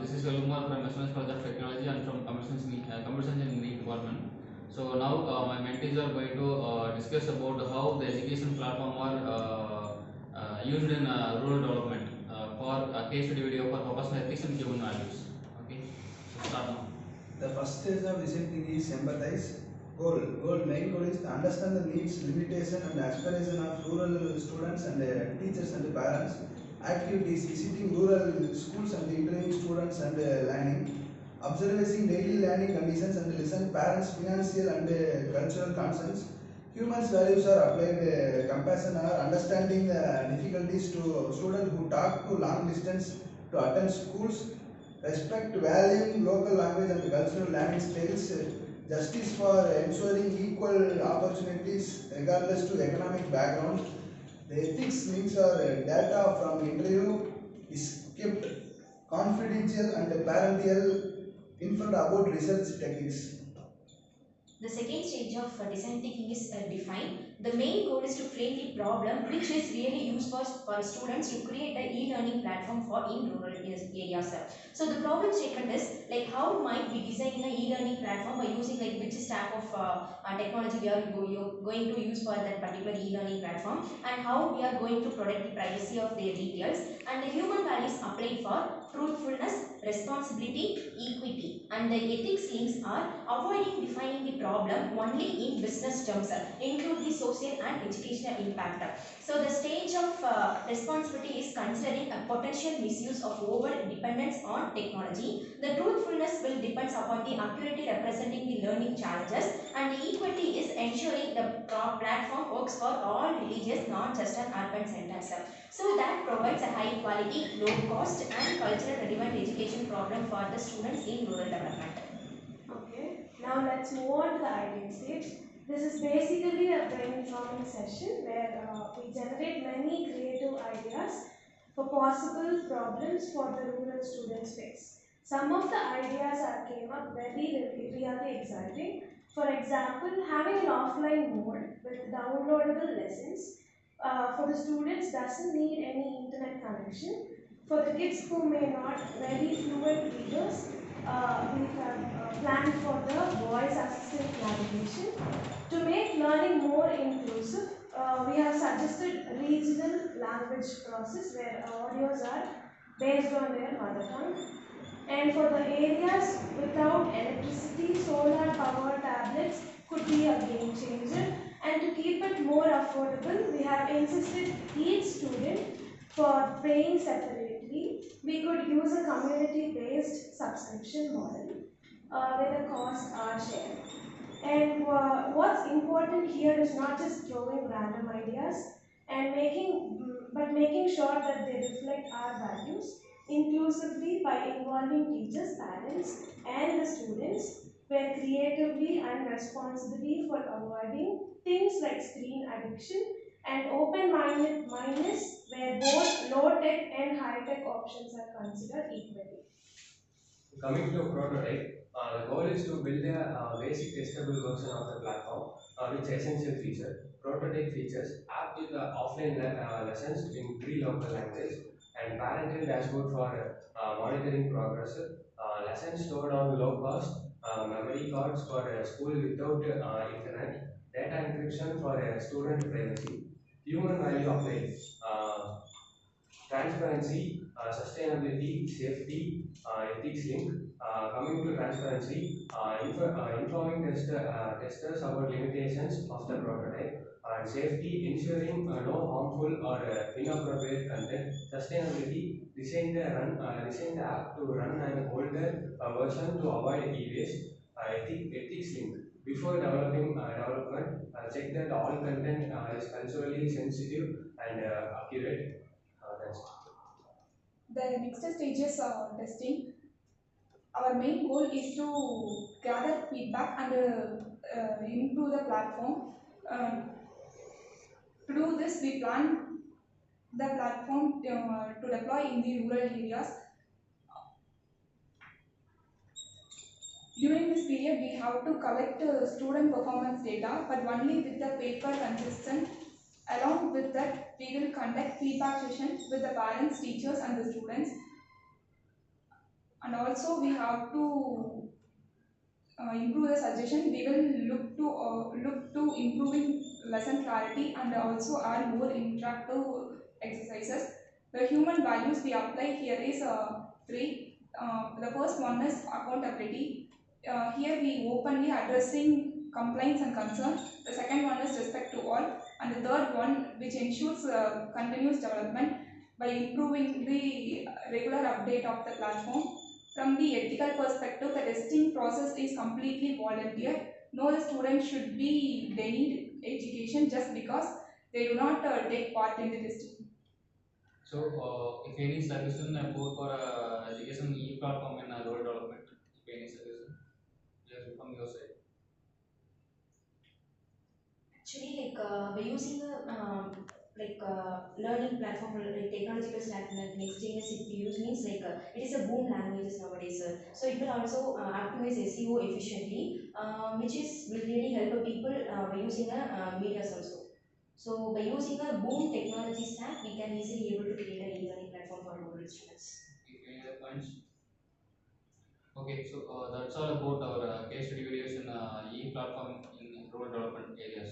This is Velkumar from SNS College of Technology and from Computer Science Engineering Department. So now my mentees are going to discuss about how the education platform are used in rural development for a case study video for purpose ethics and human values. Okay, so start now. The first stage of this thing is empathize. Main goal is to understand the needs, limitation and aspiration of rural students and teachers and parents. Activities, visiting rural schools and interviewing students and learning. Observing daily learning conditions and listen parents' financial and cultural concerns. Humans values are applied compassion or understanding the difficulties to students who talk to long distance to attend schools. Respect, valuing local language and cultural learning styles. Justice for ensuring equal opportunities regardless to economic background. The ethics links or data from interview is kept confidential and parental info about research techniques. The second stage of design thinking is defined. The main goal is to frame the problem which is really used for students to create the e-learning platform for in rural areas. So the problem statement is like how might we design an e-learning platform by using like which stack of technology we are going to use for that particular e-learning platform, and how we are going to protect the privacy of their details, and the human values applied for truthfulness, responsibility, equity, and the ethics links are avoiding defining the problem only in business terms, include the social and educational impact. So the stage of responsibility is considering a potential misuse of over dependence on technology. The truthfulness will depend upon the accurately representing the learning challenges, and the equity is ensuring the platform works for all religious, not just an urban centers. So that provides a high quality, low cost and cultural relevant education program for the students in rural development. Okay, now let's move on to the ideal stage. This is basically a brainstorming session where we generate many creative ideas for possible problems for the rural students face. Some of the ideas are came up really exciting. For example, having an offline mode with downloadable lessons for the students doesn't need any internet connection. For the kids who may not very fluent readers, we have planned for the voice assistant navigation. To make learning more inclusive, we have suggested regional language process where audios are based on their mother tongue. And for the areas without electricity, solar power tablets could be a game changer. And to keep it more affordable, we have insisted each student for paying separately. We could use a community-based subscription model where the costs are shared. And what's important here is not just throwing random ideas and but making sure that they reflect our values inclusively by involving teachers, parents, and the students, where creatively and responsibly for avoiding things like screen addiction, and open-mindedness where both low-tech and high-tech options are considered equally. Coming to a prototype, the goal is to build a basic testable version of the platform with essential features. Prototype features app with offline lessons in three local languages and parental dashboard for monitoring progress. Lessons stored on low cost memory cards for school without internet. Data encryption for student privacy. Human value applied. Transparency, sustainability, safety, ethics link. Coming to transparency, informing testers about limitations of the prototype, and safety, ensuring no harmful or inappropriate content. Sustainability, design the app to run an older version to avoid e-waste. Ethics link. Before development, check that all content is culturally sensitive and accurate. That's The next stage is testing. Our main goal is to gather feedback and improve the platform. To do this, we plan the platform to deploy in the rural areas. During this period, we have to collect student performance data, but only with the paper consistent. Along with that, we will conduct feedback sessions with the parents, teachers, and the students. and also we have to improve the suggestion. We will look to improving lesson clarity and also add more interactive exercises. The human values we apply here is three. The first one is accountability. Here we openly addressing complaints and concerns. The second one is respect to all, and the third one which ensures continuous development by improving the regular update of the platform. From the ethical perspective, the testing process is completely volunteer. No student should be denied education just because they do not take part in the testing. So, if any suggestion about for education e-platform in rural development, if any suggestion, yes, from your side. Actually, by using a learning platform like technological stack like Next.js if we use means it is a boom languages nowadays. So it will also optimize SEO efficiently, which is will really help people by using a medias also. So by using a boom technology stack, we can easily able to create a e-learning platform for rural students. If any other points. Okay, so that's all about our case study videos in e-platform in rural development areas.